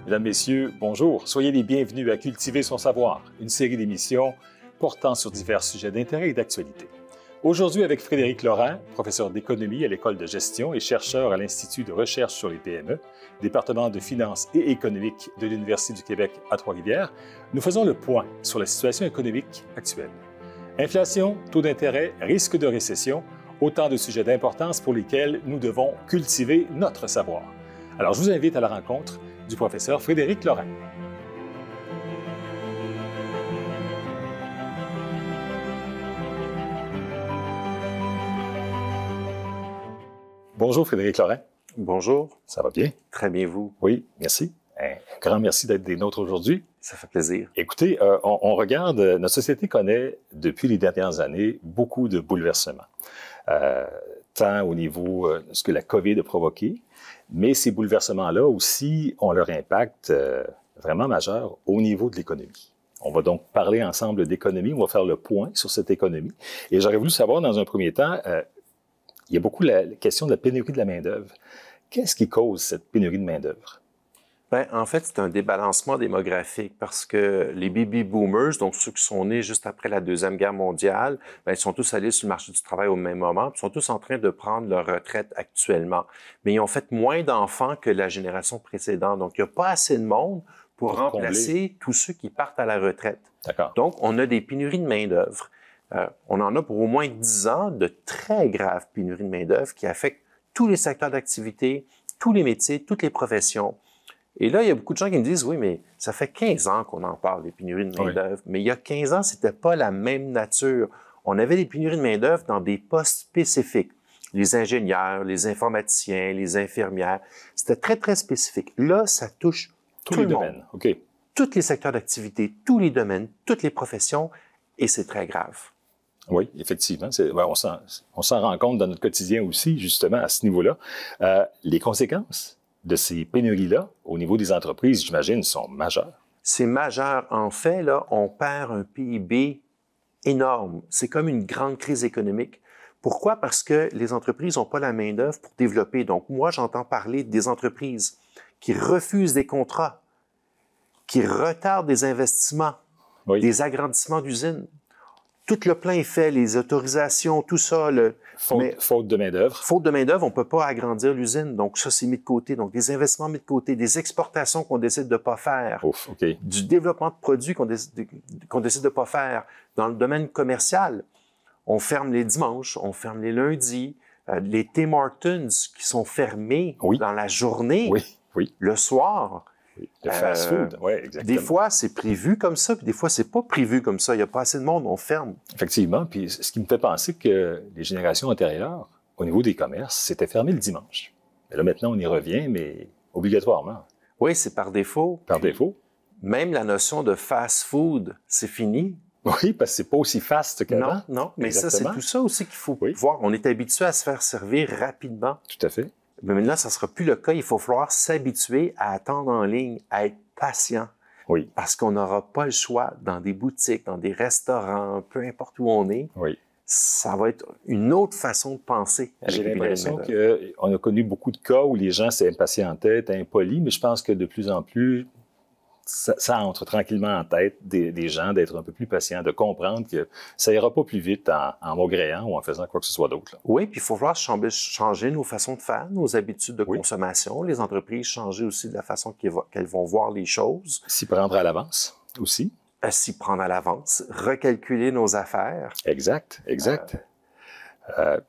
Mesdames, Messieurs, bonjour. Soyez les bienvenus à Cultiver son savoir, une série d'émissions portant sur divers sujets d'intérêt et d'actualité. Aujourd'hui, avec Frédéric Laurent, professeur d'économie à l'École de gestion et chercheur à l'Institut de recherche sur les PME, département de finances et économique de l'Université du Québec à Trois-Rivières, nous faisons le point sur la situation économique actuelle. Inflation, taux d'intérêt, risque de récession, autant de sujets d'importance pour lesquels nous devons cultiver notre savoir. Alors, je vous invite à la rencontre du professeur Frédéric Laurent. Bonjour Frédéric Laurent. Bonjour. Ça va bien? Très bien, vous? Oui, merci. Un grand merci d'être des nôtres aujourd'hui. Ça fait plaisir. Écoutez, on regarde, notre société connaît depuis les dernières années beaucoup de bouleversements, tant au niveau de ce que la COVID a provoqué, mais ces bouleversements-là aussi ont leur impact vraiment majeur au niveau de l'économie. On va donc parler ensemble d'économie, on va faire le point sur cette économie. Et j'aurais voulu savoir, dans un premier temps, il y a beaucoup la question de la pénurie de la main-d'œuvre. Qu'est-ce qui cause cette pénurie de main-d'œuvre? Bien, en fait, c'est un débalancement démographique parce que les baby boomers, donc ceux qui sont nés juste après la Deuxième Guerre mondiale, bien, ils sont tous allés sur le marché du travail au même moment, puis ils sont tous en train de prendre leur retraite actuellement. Mais ils ont fait moins d'enfants que la génération précédente. Donc, il n'y a pas assez de monde pour remplacer tous ceux qui partent à la retraite. D'accord. Donc, on a des pénuries de main-d'œuvre. On en a pour au moins 10 ans de très graves pénuries de main-d'œuvre qui affectent tous les secteurs d'activité, tous les métiers, toutes les professions. Et là, il y a beaucoup de gens qui me disent, oui, mais ça fait 15 ans qu'on en parle, des pénuries de main-d'œuvre. Oui. Mais il y a 15 ans, c'était pas la même nature. On avait des pénuries de main-d'œuvre dans des postes spécifiques. Les ingénieurs, les informaticiens, les infirmières. C'était très, très spécifique. Là, ça touche tous les domaines. OK. Tous les secteurs d'activité, tous les domaines, toutes les professions, et c'est très grave. Oui, effectivement. On s'en rend compte dans notre quotidien aussi, justement, à ce niveau-là. Les conséquences de ces pénuries-là, au niveau des entreprises, j'imagine, sont majeures. C'est majeur. En fait, là, on perd un PIB énorme. C'est comme une grande crise économique. Pourquoi? Parce que les entreprises n'ont pas la main-d'œuvre pour développer. Donc, moi, j'entends parler des entreprises qui refusent des contrats, qui retardent des investissements, oui, des agrandissements d'usines. Tout le plan est fait, les autorisations, tout ça. Faute de main-d'œuvre. Faute de main-d'œuvre, on ne peut pas agrandir l'usine. Donc, ça, c'est mis de côté. Donc, des investissements mis de côté, des exportations qu'on décide de ne pas faire. Ouf, OK. Du développement de produits qu'on décide de ne pas faire. Dans le domaine commercial, on ferme les dimanches, on ferme les lundis. Les Tim Hortons qui sont fermés dans la journée, le soir. Le fast-food, oui, exactement. Des fois, c'est prévu comme ça, puis des fois, c'est pas prévu comme ça. Il n'y a pas assez de monde, on ferme. Effectivement, puis ce qui me fait penser que les générations antérieures, au niveau des commerces, c'était fermé le dimanche. Mais là, maintenant, on y revient, mais obligatoirement. Oui, c'est par défaut. Par défaut. Même la notion de fast-food, c'est fini. Oui, parce que c'est pas aussi fast qu'avant. Non, mais exactement. Ça, c'est tout ça aussi qu'il faut voir. On est habitué à se faire servir rapidement. Tout à fait. Mais maintenant, ça ne sera plus le cas. Il faut falloir s'habituer à attendre en ligne, à être patient. Oui. Parce qu'on n'aura pas le choix dans des boutiques, dans des restaurants, peu importe où on est. Oui. Ça va être une autre façon de penser. J'ai l'impression qu'on a connu beaucoup de cas où les gens s'impatientaient, étaient impolis, mais je pense que de plus en plus, ça entre tranquillement en tête des gens d'être un peu plus patients, de comprendre que ça ira pas plus vite en maugréant ou en faisant quoi que ce soit d'autre. Oui, puis il faut falloir changer nos façons de faire, nos habitudes de consommation. Les entreprises changer aussi de la façon qu'elles vont voir les choses. S'y prendre à l'avance aussi. S'y prendre à l'avance, recalculer nos affaires. Exact.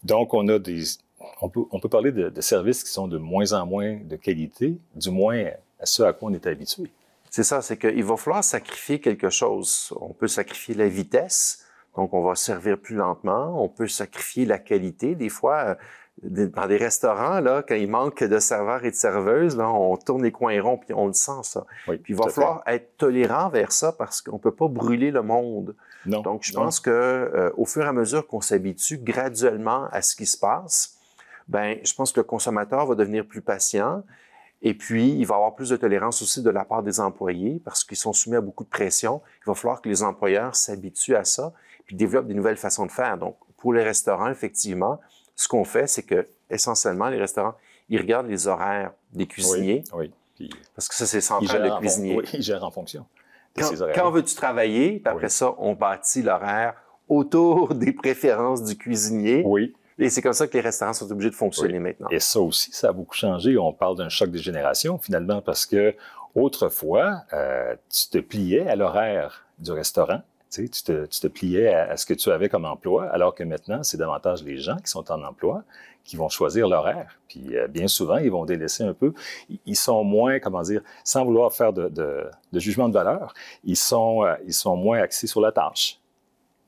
Donc, on peut parler de services qui sont de moins en moins de qualité, du moins à ce à quoi on est habitué. C'est ça, c'est qu'il va falloir sacrifier quelque chose. On peut sacrifier la vitesse, donc on va servir plus lentement. On peut sacrifier la qualité. Des fois, dans des restaurants, là, quand il manque de serveurs et de serveuses, là, on tourne les coins ronds, puis on le sent, ça. Oui, puis il va falloir être tolérant vers ça parce qu'on ne peut pas brûler le monde. Non, donc, je pense que au fur et à mesure qu'on s'habitue graduellement à ce qui se passe, ben, je pense que le consommateur va devenir plus patient. Et puis, il va y avoir plus de tolérance aussi de la part des employés parce qu'ils sont soumis à beaucoup de pression. Il va falloir que les employeurs s'habituent à ça puis développent des nouvelles façons de faire. Donc, pour les restaurants, effectivement, ce qu'on fait, c'est que essentiellement, les restaurants, ils regardent les horaires des cuisiniers. Oui. Puis, Parce que ça, c'est central, le cuisinier. Oui, il gère en fonction de ses horaires. Quand veux-tu travailler? Puis après ça, on bâtit l'horaire autour des préférences du cuisinier. Oui. Et c'est comme ça que les restaurants sont obligés de fonctionner maintenant. Et ça aussi, ça a beaucoup changé. On parle d'un choc des générations, finalement, parce que autrefois, tu te pliais à l'horaire du restaurant. Tu te pliais à ce que tu avais comme emploi, alors que maintenant, c'est davantage les gens qui sont en emploi qui vont choisir l'horaire. Puis bien souvent, ils vont délaisser un peu. Ils sont moins, comment dire, sans vouloir faire de jugement de valeur, ils sont moins axés sur la tâche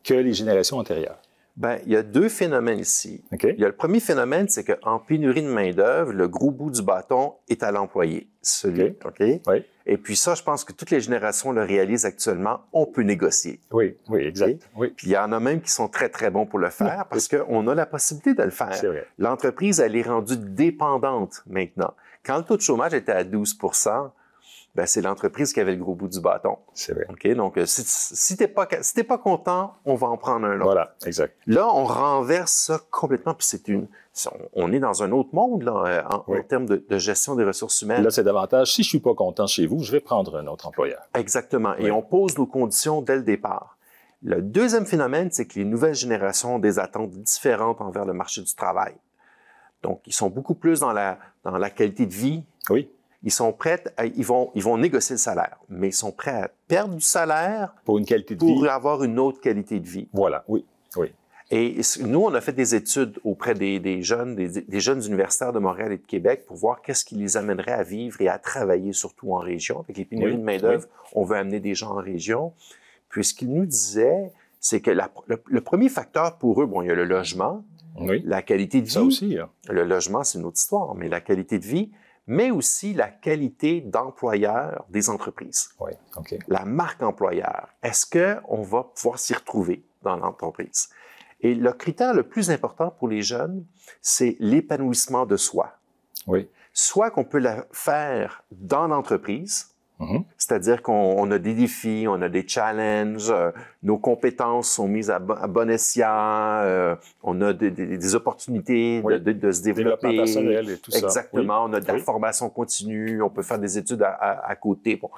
que les générations antérieures. Bien, il y a deux phénomènes ici. Okay. Il y a le premier phénomène, c'est qu'en pénurie de main-d'œuvre, le gros bout du bâton est à l'employé. Celui, OK? Oui. Et puis ça, je pense que toutes les générations le réalisent actuellement. On peut négocier. Oui, oui, exact. Okay? Oui. Puis il y en a même qui sont très, très bons pour le faire parce qu'on a la possibilité de le faire. C'est vrai. L'entreprise, elle est rendue dépendante maintenant. Quand le taux de chômage était à 12 ben, c'est l'entreprise qui avait le gros bout du bâton. C'est vrai. OK? Donc, si t'es pas content, on va en prendre un autre. Voilà, exact. Là, on renverse ça complètement, puis on est dans un autre monde, là, en termes de gestion des ressources humaines. Là, c'est davantage, si je suis pas content chez vous, je vais prendre un autre employeur. Exactement. Oui. Et on pose nos conditions dès le départ. Le deuxième phénomène, c'est que les nouvelles générations ont des attentes différentes envers le marché du travail. Donc, ils sont beaucoup plus dans la qualité de vie. Oui. Ils sont prêts, ils vont négocier le salaire, mais ils sont prêts à perdre du salaire pour une qualité de vie, pour avoir une autre qualité de vie. Voilà, oui, oui. Et nous, on a fait des études auprès des jeunes universitaires de Montréal et de Québec pour voir qu'est-ce qui les amènerait à vivre et à travailler, surtout en région. Avec les pénuries de main-d'œuvre, on veut amener des gens en région. Puis ce qu'ils nous disaient, c'est que le premier facteur pour eux, bon, il y a le logement, la qualité de vie. Ça aussi, hein. Le logement, c'est une autre histoire, mais la qualité de vie, mais aussi la qualité d'employeur des entreprises. Oui, OK. La marque employeur. Est-ce qu'on va pouvoir s'y retrouver dans l'entreprise? Et le critère le plus important pour les jeunes, c'est l'épanouissement de soi. Oui. Soit qu'on peut la faire dans l'entreprise, c'est-à-dire qu'on a des défis, on a des challenges, nos compétences sont mises à bon escient, on a des opportunités de se développer. Développement personnel et tout ça. Exactement, on a de la formation continue, on peut faire des études à côté. Bon.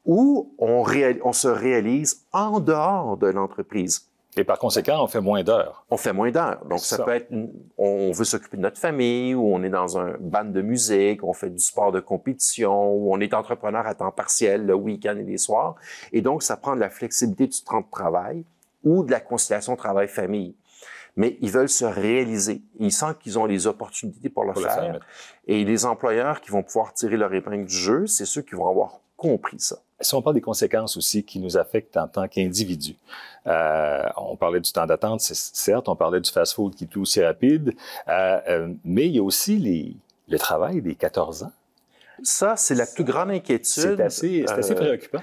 Ou on se réalise en dehors de l'entreprise. Et par conséquent, on fait moins d'heures. On fait moins d'heures. Donc, ça peut être, on veut s'occuper de notre famille, ou on est dans un band de musique, on fait du sport de compétition, ou on est entrepreneur à temps partiel le week-end et les soirs. Et donc, ça prend de la flexibilité du temps de travail ou de la conciliation travail-famille. Mais ils veulent se réaliser. Ils sentent qu'ils ont les opportunités pour le faire. Et les employeurs qui vont pouvoir tirer leur épingle du jeu, c'est ceux qui vont avoir compris ça. Si on parle des conséquences aussi qui nous affectent en tant qu'individus, on parlait du temps d'attente, certes, on parlait du fast-food qui est tout aussi rapide, mais il y a aussi le travail des 14 ans. Ça, c'est la plus grande inquiétude. C'est assez préoccupant.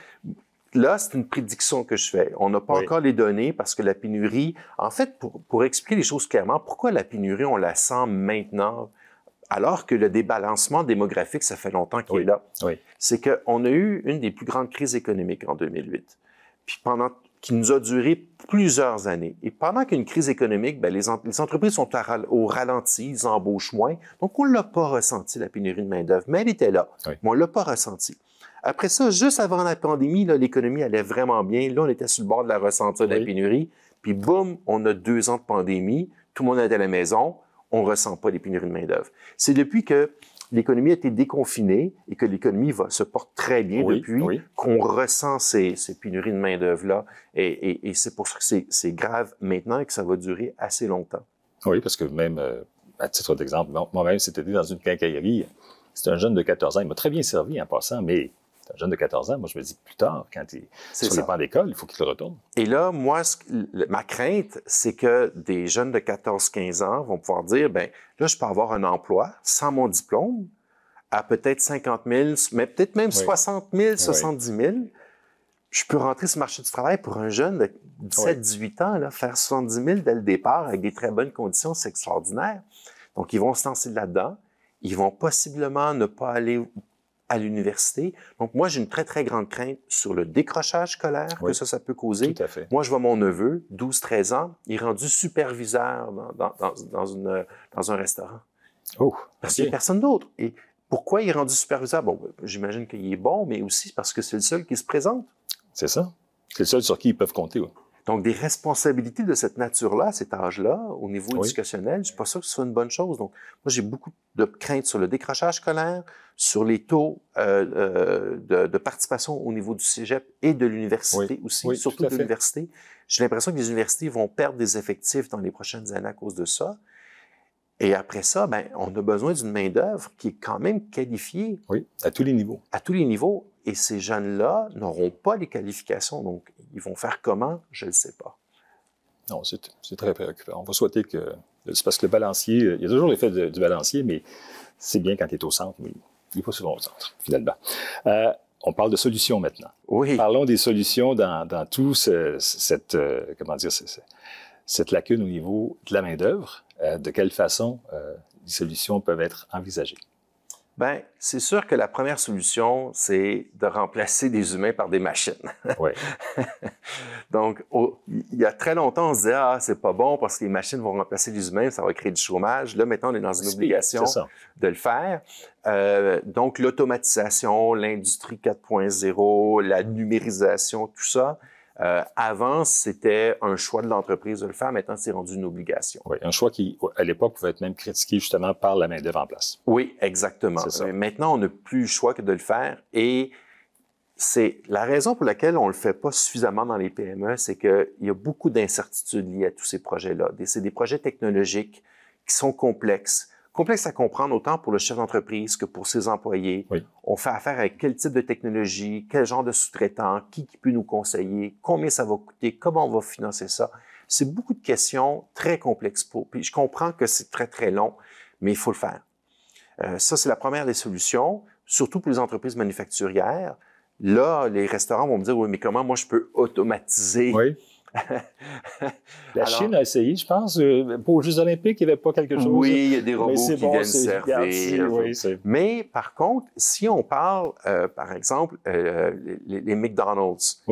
Là, c'est une prédiction que je fais. On n'a pas encore les données parce que la pénurie... En fait, pour expliquer les choses clairement, pourquoi la pénurie, on la sent maintenant alors que le débalancement démographique, ça fait longtemps qu'il est là? Oui. C'est qu'on a eu une des plus grandes crises économiques en 2008, puis qui nous a duré plusieurs années. Et pendant qu'une crise économique, ben, les entreprises sont au ralenti, ils embauchent moins. Donc, on ne l'a pas ressenti, la pénurie de main-d'œuvre, mais elle était là. Oui. Mais on ne l'a pas ressenti. Après ça, juste avant la pandémie, là, l'économie allait vraiment bien. Là, on était sur le bord de la ressentir de la pénurie. Puis, boum, on a 2 ans de pandémie. Tout le monde est à la maison. On ne ressent pas les pénuries de main-d'œuvre. C'est depuis que l'économie a été déconfinée et que l'économie se porte très bien depuis qu'on ressent ces pénuries de main-d'œuvre-là. Et c'est pour ça que c'est grave maintenant et que ça va durer assez longtemps. Oui, parce que même, à titre d'exemple, moi-même, c'était dans une quincaillerie. C'est un jeune de 14 ans. Il m'a très bien servi en passant, mais c'est un jeune de 14 ans. Moi, je me dis plus tard, quand il est sur les bancs d'école, il faut qu'il retourne. Et là, moi, ma crainte, c'est que des jeunes de 14-15 ans vont pouvoir dire, ben là, je peux avoir un emploi sans mon diplôme à peut-être 50 000, mais peut-être même 60 000, 70 000. Je peux rentrer sur le marché du travail pour un jeune de 17-18 ans, là, faire 70 000 dès le départ avec des très bonnes conditions, c'est extraordinaire. Donc, ils vont se lancer là-dedans. Ils vont possiblement ne pas aller à l'université. Donc, moi, j'ai une très, très grande crainte sur le décrochage scolaire que ça peut causer. Tout à fait. Moi, je vois mon neveu, 12-13 ans, il est rendu superviseur dans un restaurant. Oh, parce qu'il n'y a personne d'autre. Et Pourquoi il est rendu superviseur? Bon, j'imagine qu'il est bon, mais aussi parce que c'est le seul qui se présente. C'est ça. C'est le seul sur qui ils peuvent compter. Ouais. Donc, des responsabilités de cette nature-là, à cet âge-là, au niveau éducationnel, je suis pas sûr que ce soit une bonne chose. Donc, moi, j'ai beaucoup de craintes sur le décrochage scolaire, sur les taux de participation au niveau du cégep et de l'université aussi, surtout de l'université. J'ai l'impression que les universités vont perdre des effectifs dans les prochaines années à cause de ça. Et après ça, ben, on a besoin d'une main-d'œuvre qui est quand même qualifiée. Oui, à tous les niveaux. À tous les niveaux. Et ces jeunes-là n'auront pas les qualifications. Donc, ils vont faire comment? Je ne le sais pas. Non, c'est très préoccupant. On va souhaiter que... C'est parce que le balancier, il y a toujours l'effet du balancier, mais c'est bien quand il est au centre, mais il n'est pas souvent au centre, finalement. On parle de solutions maintenant. Oui. Parlons des solutions dans tout cette lacune au niveau de la main-d'œuvre. De quelle façon les solutions peuvent être envisagées? Bien, c'est sûr que la première solution, c'est de remplacer des humains par des machines. Oui. Donc, il y a très longtemps, on se disait « Ah, c'est pas bon parce que les machines vont remplacer les humains, ça va créer du chômage. » Là, maintenant, on est dans une obligation de le faire. Donc, l'automatisation, l'industrie 4.0, la numérisation, tout ça. Avant, c'était un choix de l'entreprise de le faire. Maintenant, c'est rendu une obligation. Oui, un choix qui, à l'époque, pouvait être même critiqué justement par la main-d'œuvre en place. Oui, exactement. Maintenant, on n'a plus le choix que de le faire. Et c'est la raison pour laquelle on ne le fait pas suffisamment dans les PME, c'est qu'il y a beaucoup d'incertitudes liées à tous ces projets-là. C'est des projets technologiques qui sont complexes. Complexes à comprendre autant pour le chef d'entreprise que pour ses employés. Oui. On fait affaire avec quel type de technologie, quel genre de sous-traitant, qui peut nous conseiller, combien ça va coûter, comment on va financer ça. C'est beaucoup de questions très complexes. Puis je comprends que c'est très, très long, mais il faut le faire. Ça, c'est la première des solutions, surtout pour les entreprises manufacturières. Là, les restaurants vont me dire « Oui, mais comment moi je peux automatiser? » Oui. La Chine a essayé, je pense. Pour les Jeux olympiques, il n'y avait pas quelque chose. Oui, il y a des robots qui viennent servir. Oui, mais par contre, si on parle, par exemple, les McDonald's,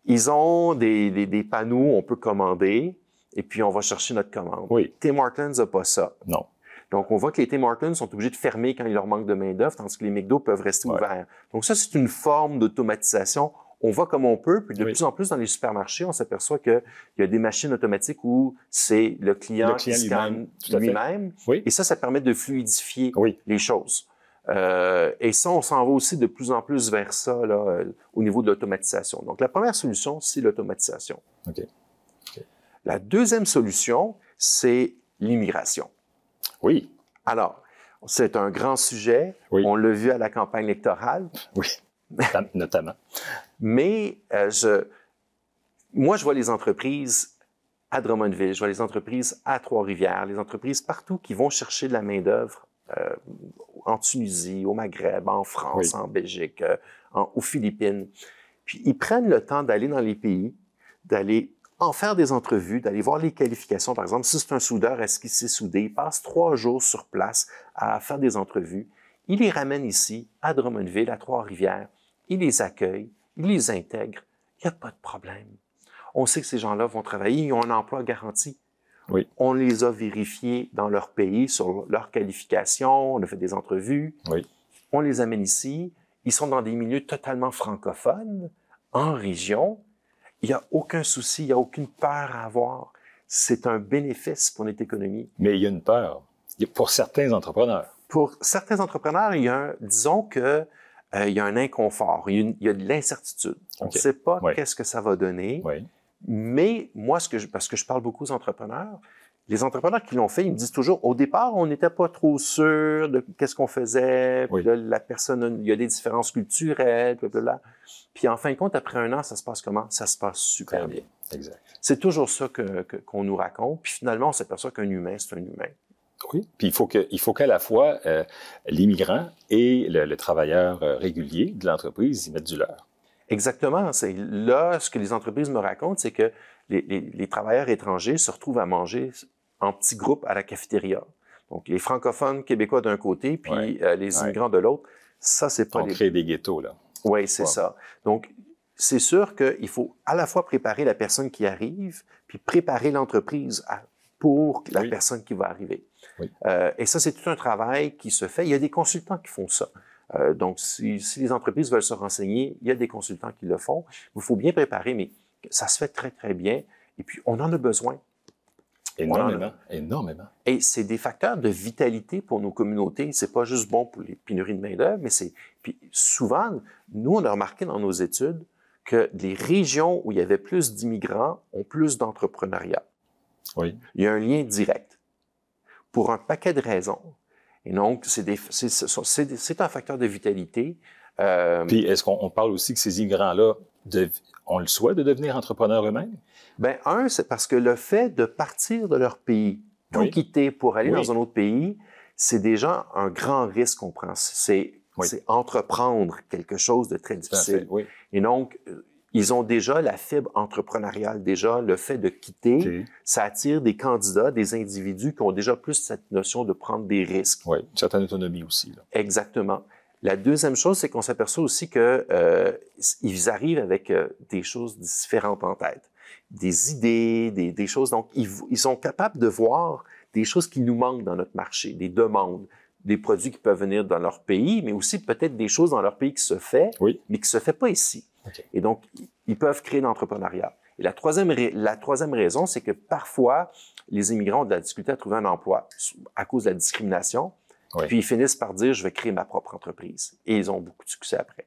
ils ont des panneaux, on peut commander, et puis on va chercher notre commande. Tim Hortons n'a pas ça. Non. Donc, on voit que les Tim Hortons sont obligés de fermer quand il leur manque de main-d'œuvre, tandis que les McDo peuvent rester ouverts. Donc, ça, c'est une forme d'automatisation. On va comme on peut, puis de plus en plus dans les supermarchés, on s'aperçoit qu'il y a des machines automatiques où c'est le client qui scanne lui-même. Et ça permet de fluidifier les choses. Et ça, on s'en va aussi de plus en plus vers ça là, au niveau de l'automatisation. Donc, la première solution, c'est l'automatisation. La deuxième solution, c'est l'immigration. Oui. Alors, c'est un grand sujet. On l'a vu à la campagne électorale. Oui, notamment. Mais moi, je vois les entreprises à Drummondville, je vois les entreprises à Trois-Rivières, les entreprises partout qui vont chercher de la main-d'œuvre en Tunisie, au Maghreb, en France, en Belgique, aux Philippines. Puis, ils prennent le temps d'aller dans les pays, d'aller en faire des entrevues, d'aller voir les qualifications. Par exemple, si c'est un soudeur, est-ce qu'il sait souder? Il passe 3 jours sur place à faire des entrevues. Il les ramène ici, à Drummondville, à Trois-Rivières. Il les accueille, il les intègre. Il n'y a pas de problème. On sait que ces gens-là vont travailler, ils ont un emploi garanti. On les a vérifiés dans leur pays sur leur qualification, on a fait des entrevues. On les amène ici. Ils sont dans des milieux totalement francophones, en région. Il n'y a aucun souci, il n'y a aucune peur à avoir. C'est un bénéfice pour notre économie. Mais il y a une peur pour certains entrepreneurs. Pour certains entrepreneurs, disons que il y a un inconfort, il y a de l'incertitude. On ne sait pas qu'est-ce que ça va donner. Mais moi, parce que je parle beaucoup aux entrepreneurs, les entrepreneurs qui l'ont fait, ils me disent toujours, au départ, on n'était pas trop sûr de qu'est-ce qu'on faisait, puis là, la personne, il y a des différences culturelles, blablabla. Puis en fin de compte, après 1 an, ça se passe comment? Ça se passe super bien. Exact. C'est toujours ça qu'on nous raconte. Puis finalement, on s'aperçoit qu'un humain, c'est un humain. Oui, puis il faut qu'à la fois l'immigrant et le travailleur régulier de l'entreprise y mettent du leur. Exactement. Là, ce que les entreprises me racontent, c'est que les travailleurs étrangers se retrouvent à manger en petits groupes à la cafétéria. Donc, les francophones québécois d'un côté, puis les immigrants de l'autre. Ça, c'est pas... On crée des ghettos, là. Oui, c'est ça. Donc, c'est sûr qu'il faut à la fois préparer la personne qui arrive, puis préparer l'entreprise pour la personne qui va arriver. Oui. Et ça, c'est tout un travail qui se fait. Il y a des consultants qui font ça. Donc, si les entreprises veulent se renseigner, il y a des consultants qui le font. Il faut bien préparer, mais ça se fait très, très bien. Et puis, on en a besoin. Énormément, énormément. Et c'est des facteurs de vitalité pour nos communautés. C'est pas juste bon pour les pénuries de main-d'œuvre, mais c'est. Puis souvent, nous, on a remarqué dans nos études que les régions où il y avait plus d'immigrants ont plus d'entrepreneuriat. Oui. Il y a un lien direct pour un paquet de raisons. Et donc, c'est un facteur de vitalité. Puis, est-ce qu'on parle aussi que ces immigrants-là, on le souhaite de devenir entrepreneurs eux-mêmes? Bien, c'est parce que le fait de partir de leur pays, tout quitter pour aller dans un autre pays, c'est déjà un grand risque qu'on prend. C'est entreprendre quelque chose de très difficile. Et donc, ils ont déjà la fibre entrepreneuriale, déjà le fait de quitter, ça attire des candidats, des individus qui ont déjà plus cette notion de prendre des risques. Oui, une certaine autonomie aussi. Là. Exactement. La deuxième chose, c'est qu'on s'aperçoit aussi que ils arrivent avec des choses différentes en tête, des idées, des choses. Donc, ils sont capables de voir des choses qui nous manquent dans notre marché, des demandes, des produits qui peuvent venir dans leur pays, mais aussi peut-être des choses dans leur pays qui se fait, mais qui se fait pas ici. Okay. Et donc, ils peuvent créer l'entrepreneuriat. Et la troisième raison, c'est que parfois, les immigrants ont de la difficulté à trouver un emploi à cause de la discrimination. Puis ils finissent par dire, je vais créer ma propre entreprise. Et ils ont beaucoup de succès après.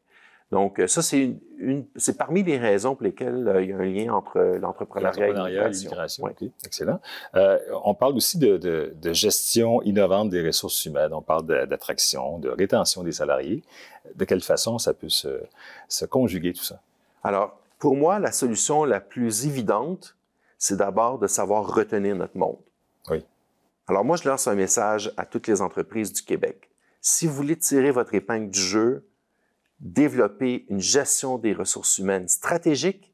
Donc, ça, c'est parmi les raisons pour lesquelles il y a un lien entre l'entrepreneuriat et l'immigration. Okay. Excellent. On parle aussi de gestion innovante des ressources humaines. On parle d'attraction, de rétention des salariés. De quelle façon ça peut se conjuguer, tout ça? Alors, pour moi, la solution la plus évidente, c'est d'abord de savoir retenir notre monde. Oui. Alors, moi, je lance un message à toutes les entreprises du Québec. Si vous voulez tirer votre épingle du jeu, développer une gestion des ressources humaines stratégique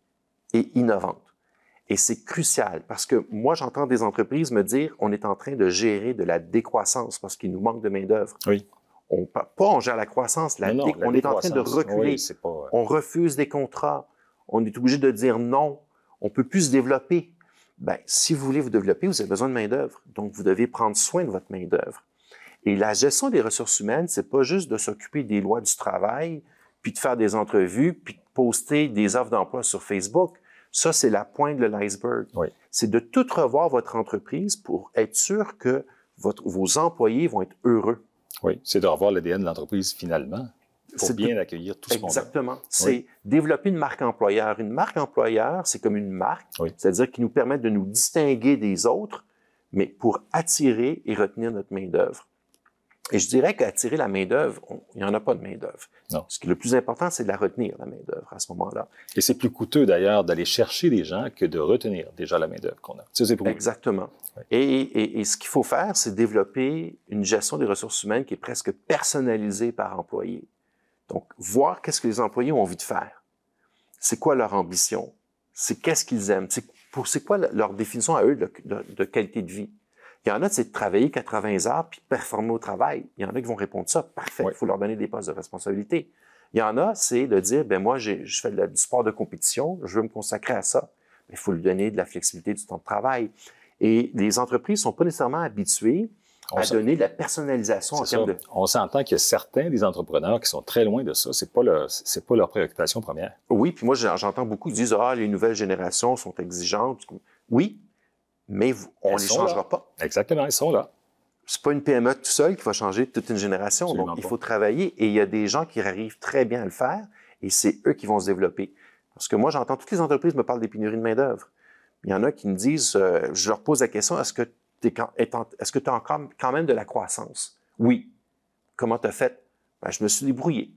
et innovante. Et c'est crucial parce que moi, j'entends des entreprises me dire on est en train de gérer de la décroissance parce qu'il nous manque de main-d'œuvre. Oui. On gère la croissance, on est en train de reculer. Oui, pas... On refuse des contrats. On est obligé de dire non. On peut plus se développer. Ben, si vous voulez vous développer, vous avez besoin de main-d'œuvre. Donc, vous devez prendre soin de votre main-d'œuvre. Et la gestion des ressources humaines, c'est pas juste de s'occuper des lois du travail, puis de faire des entrevues, puis de poster des offres d'emploi sur Facebook. Ça, c'est la pointe de l'iceberg. Oui. C'est de tout revoir votre entreprise pour être sûr que vos employés vont être heureux. Oui, c'est de revoir l'ADN de l'entreprise finalement pour bien accueillir tout ce monde. Exactement. C'est développer une marque employeur. Une marque employeur, c'est comme une marque, c'est-à-dire qui nous permet de nous distinguer des autres, mais pour attirer et retenir notre main-d'œuvre. Et je dirais qu'attirer la main-d'œuvre, il n'y en a pas de main-d'œuvre. Non. Ce qui est le plus important, c'est de la retenir, la main-d'œuvre, à ce moment-là. Et c'est plus coûteux, d'ailleurs, d'aller chercher des gens que de retenir déjà la main-d'œuvre qu'on a. Ça, c'est pour Exactement. Oui. Et ce qu'il faut faire, c'est développer une gestion des ressources humaines qui est presque personnalisée par employé. Donc, voir qu'est-ce que les employés ont envie de faire. C'est quoi leur ambition? C'est qu'est-ce qu'ils aiment? C'est quoi leur définition à eux de qualité de vie? Il y en a, c'est de travailler 80 heures puis de performer au travail. Il y en a qui vont répondre ça. Parfait, il faut leur donner des postes de responsabilité. Il y en a, c'est de dire, ben moi, je fais du sport de compétition, je veux me consacrer à ça. Mais il faut lui donner de la flexibilité du temps de travail. Et les entreprises sont pas nécessairement habituées à donner de la personnalisation en termes de... On s'entend qu'il y a certains des entrepreneurs qui sont très loin de ça. C'est pas leur préoccupation première. Oui, puis moi, j'entends beaucoup qui disent, les nouvelles générations sont exigeantes. Oui, mais on ne les changera pas. Exactement, ils sont là. C'est pas une PME tout seul qui va changer toute une génération. Absolument Donc, il faut travailler et il y a des gens qui arrivent très bien à le faire et c'est eux qui vont se développer. Parce que moi, j'entends toutes les entreprises me parlent des pénuries de main-d'œuvre. Il y en a qui me disent, je leur pose la question, est-ce que tu as encore quand même de la croissance? Oui. Comment tu as fait? Ben, je me suis débrouillé.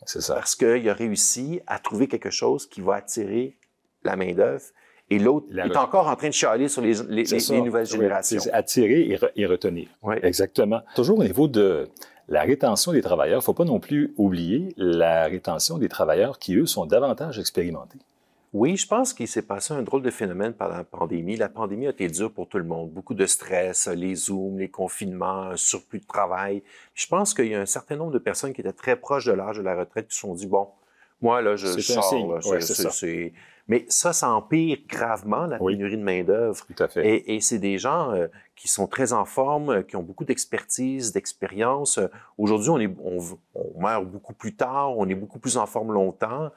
C'est ça. Parce qu'il a réussi à trouver quelque chose qui va attirer la main-d'œuvre. Et l'autre est encore en train de chialer sur les nouvelles générations. C'est attirer et retenir. Oui. Exactement. Toujours au niveau de la rétention des travailleurs, il ne faut pas non plus oublier la rétention des travailleurs qui, eux, sont davantage expérimentés. Oui, je pense qu'il s'est passé un drôle de phénomène pendant la pandémie. La pandémie a été dure pour tout le monde. Beaucoup de stress, les Zooms, les confinements, un surplus de travail. Je pense qu'il y a un certain nombre de personnes qui étaient très proches de l'âge de la retraite qui se sont dit, bon, moi, là, je sors. Mais ça empire gravement la pénurie de main-d'œuvre. Tout à fait. Et c'est des gens qui sont très en forme, qui ont beaucoup d'expertise, d'expérience. Aujourd'hui, on meurt beaucoup plus tard, on est beaucoup plus en forme longtemps.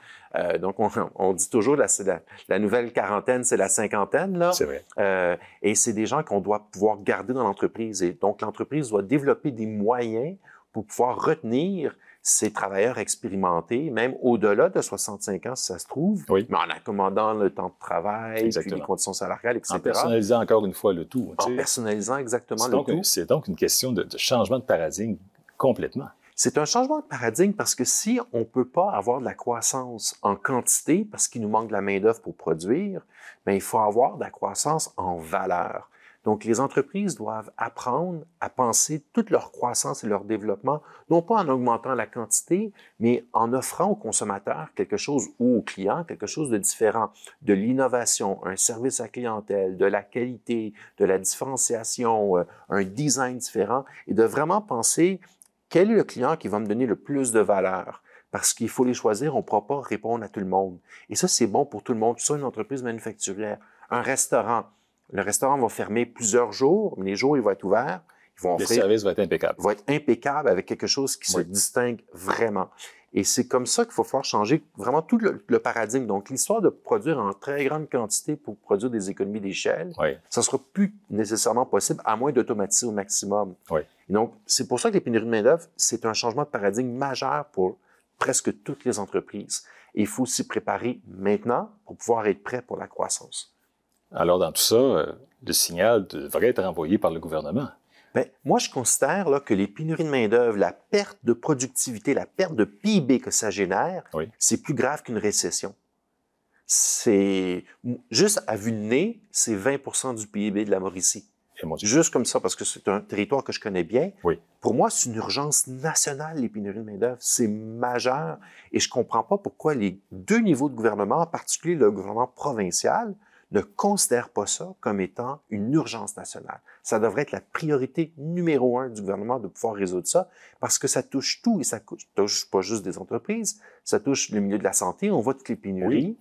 Donc, on dit toujours la nouvelle quarantaine, c'est la cinquantaine, là. C'est vrai. Et c'est des gens qu'on doit pouvoir garder dans l'entreprise. Et donc, l'entreprise doit développer des moyens pour pouvoir retenir ces travailleurs expérimentés, même au-delà de 65 ans, si ça se trouve, oui. mais en accommodant le temps de travail, puis les conditions salariales, etc. En personnalisant encore une fois le tout. En personnalisant exactement le tout. C'est donc une question de changement de paradigme complètement. C'est un changement de paradigme parce que si on ne peut pas avoir de la croissance en quantité parce qu'il nous manque de la main-d'œuvre pour produire, bien, il faut avoir de la croissance en valeur. Donc, les entreprises doivent apprendre à penser toute leur croissance et leur développement, non pas en augmentant la quantité, mais en offrant aux consommateurs quelque chose ou aux clients quelque chose de différent, de l'innovation, un service à clientèle, de la qualité, de la différenciation, un design différent, et de vraiment penser quel est le client qui va me donner le plus de valeur. Parce qu'il faut les choisir, on ne pourra pas répondre à tout le monde. Et ça, c'est bon pour tout le monde. Soit une entreprise manufacturière, un restaurant. Le restaurant va fermer plusieurs jours, mais les jours, il va être ouvert. Le service va être impeccable. Va être impeccable avec quelque chose qui se distingue vraiment. Et c'est comme ça qu'il faut faire changer vraiment tout le paradigme. Donc, l'histoire de produire en très grande quantité pour produire des économies d'échelle, ça ne sera plus nécessairement possible à moins d'automatiser au maximum. Et donc, c'est pour ça que les pénuries de main-d'œuvre, c'est un changement de paradigme majeur pour presque toutes les entreprises. Et il faut s'y préparer maintenant pour pouvoir être prêt pour la croissance. Alors, dans tout ça, le signal devrait être envoyé par le gouvernement. Bien, moi, je considère là, que les pénuries de main-d'œuvre, la perte de productivité, la perte de PIB que ça génère, c'est plus grave qu'une récession. C'est juste à vue de nez, c'est 20% du PIB de la Mauricie. Juste comme ça, parce que c'est un territoire que je connais bien. Pour moi, c'est une urgence nationale, les pénuries de main-d'œuvre. C'est majeur. Et je ne comprends pas pourquoi les deux niveaux de gouvernement, en particulier le gouvernement provincial, ne considère pas ça comme étant une urgence nationale. Ça devrait être la priorité numéro 1 du gouvernement de pouvoir résoudre ça, parce que ça touche tout, et ça touche pas juste des entreprises, ça touche le milieu de la santé, on voit toutes les pénuries.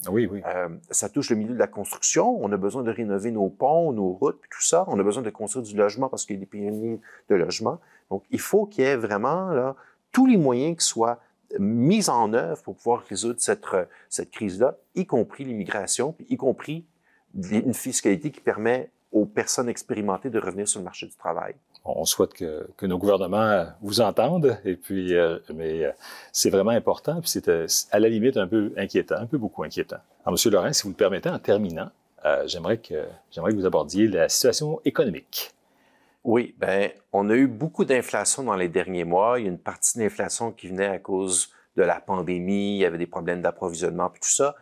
Ça touche le milieu de la construction, on a besoin de rénover nos ponts, nos routes, puis tout ça. On a besoin de construire du logement parce qu'il y a des pénuries de logement. Donc, il faut qu'il y ait vraiment là, tous les moyens qui soient mis en œuvre pour pouvoir résoudre cette crise-là, y compris l'immigration, puis y compris une fiscalité qui permet aux personnes expérimentées de revenir sur le marché du travail. On souhaite que nos gouvernements vous entendent, et puis, mais c'est vraiment important, puis c'est à la limite un peu inquiétant, un peu beaucoup inquiétant. Alors, M. Lorrain, si vous le permettez, en terminant, j'aimerais que vous abordiez la situation économique. Oui, bien, on a eu beaucoup d'inflation dans les derniers mois. Il y a une partie de l'inflation qui venait à cause de la pandémie, il y avait des problèmes d'approvisionnement, puis tout ça.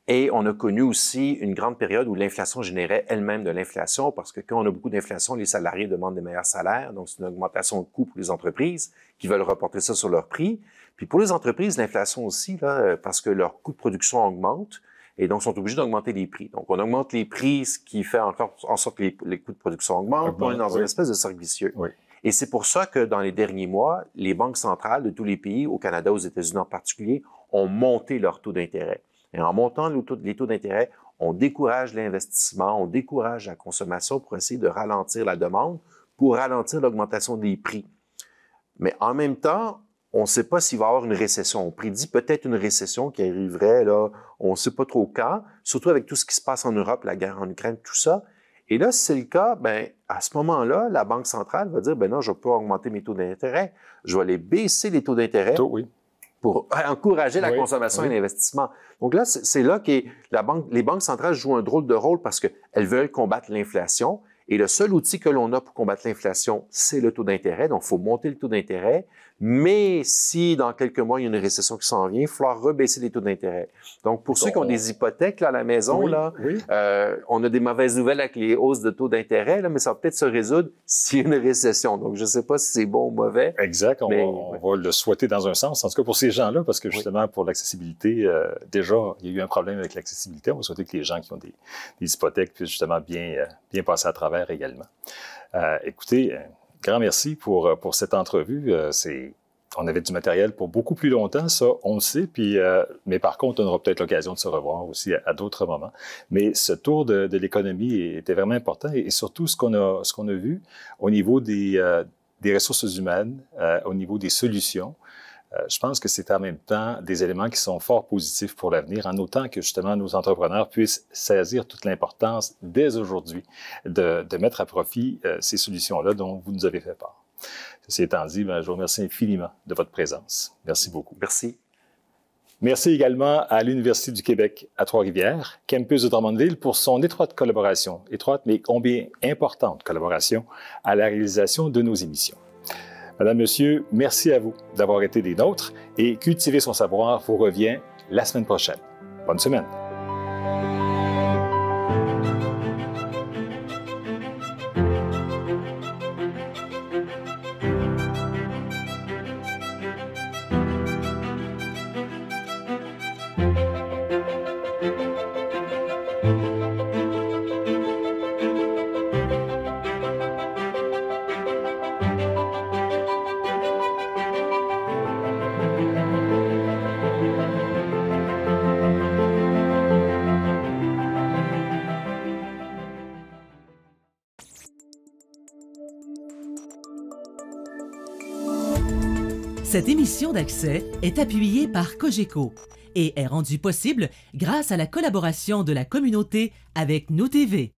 Et on a connu aussi une grande période où l'inflation générait elle-même de l'inflation, parce que quand on a beaucoup d'inflation, les salariés demandent des meilleurs salaires, donc c'est une augmentation de coûts pour les entreprises qui veulent reporter ça sur leur prix. Puis pour les entreprises, l'inflation aussi, là, parce que leurs coûts de production augmentent, et donc sont obligés d'augmenter les prix. Donc on augmente les prix, ce qui fait encore en sorte que les coûts de production augmentent, on est dans une espèce de cercle vicieux. Et c'est pour ça que dans les derniers mois, les banques centrales de tous les pays, au Canada, aux États-Unis en particulier, ont monté leur taux d'intérêt. Et en montant les taux d'intérêt, on décourage l'investissement, on décourage la consommation pour essayer de ralentir la demande, pour ralentir l'augmentation des prix. Mais en même temps, on ne sait pas s'il va y avoir une récession. On prédit peut-être une récession qui arriverait, là, on ne sait pas trop quand, surtout avec tout ce qui se passe en Europe, la guerre en Ukraine, tout ça. Et là, si c'est le cas, ben, à ce moment-là, la Banque centrale va dire, ben non, je ne vais pas augmenter mes taux d'intérêt, je vais aller baisser les taux d'intérêt. Pour encourager la consommation et l'investissement. Donc là, c'est là que les banques centrales jouent un drôle de rôle parce qu'elles veulent combattre l'inflation. Et le seul outil que l'on a pour combattre l'inflation, c'est le taux d'intérêt. Donc, il faut monter le taux d'intérêt. Mais si, dans quelques mois, il y a une récession qui s'en vient, il va falloir rebaisser les taux d'intérêt. Donc, pour ceux qui ont des hypothèques là, à la maison, on a des mauvaises nouvelles avec les hausses de taux d'intérêt, là, mais ça va peut-être se résoudre s'il y a une récession. Donc, je ne sais pas si c'est bon ou mauvais. Exact. On va le souhaiter dans un sens. En tout cas, pour ces gens-là, parce que justement, pour l'accessibilité, déjà, il y a eu un problème avec l'accessibilité. On va souhaiter que les gens qui ont des hypothèques puissent justement bien passer à travers également. Écoutez, grand merci pour cette entrevue. C'est on avait du matériel pour beaucoup plus longtemps, ça, on le sait, puis, mais par contre, on aura peut-être l'occasion de se revoir aussi à d'autres moments. Mais ce tour de l'économie était vraiment important et surtout ce qu'on a vu au niveau des ressources humaines, au niveau des solutions. Je pense que c'est en même temps des éléments qui sont fort positifs pour l'avenir, en autant que justement nos entrepreneurs puissent saisir toute l'importance dès aujourd'hui de mettre à profit ces solutions-là dont vous nous avez fait part. Ceci étant dit, je vous remercie infiniment de votre présence. Merci beaucoup. Merci. Merci également à l'Université du Québec à Trois-Rivières, campus de Drummondville, pour son étroite collaboration, étroite mais combien importante collaboration à la réalisation de nos émissions. Madame, Monsieur, merci à vous d'avoir été des nôtres et Cultiver son savoir vous revient la semaine prochaine. Bonne semaine. Cette émission d'Accès est appuyée par Cogeco et est rendue possible grâce à la collaboration de la communauté avec Nous TV.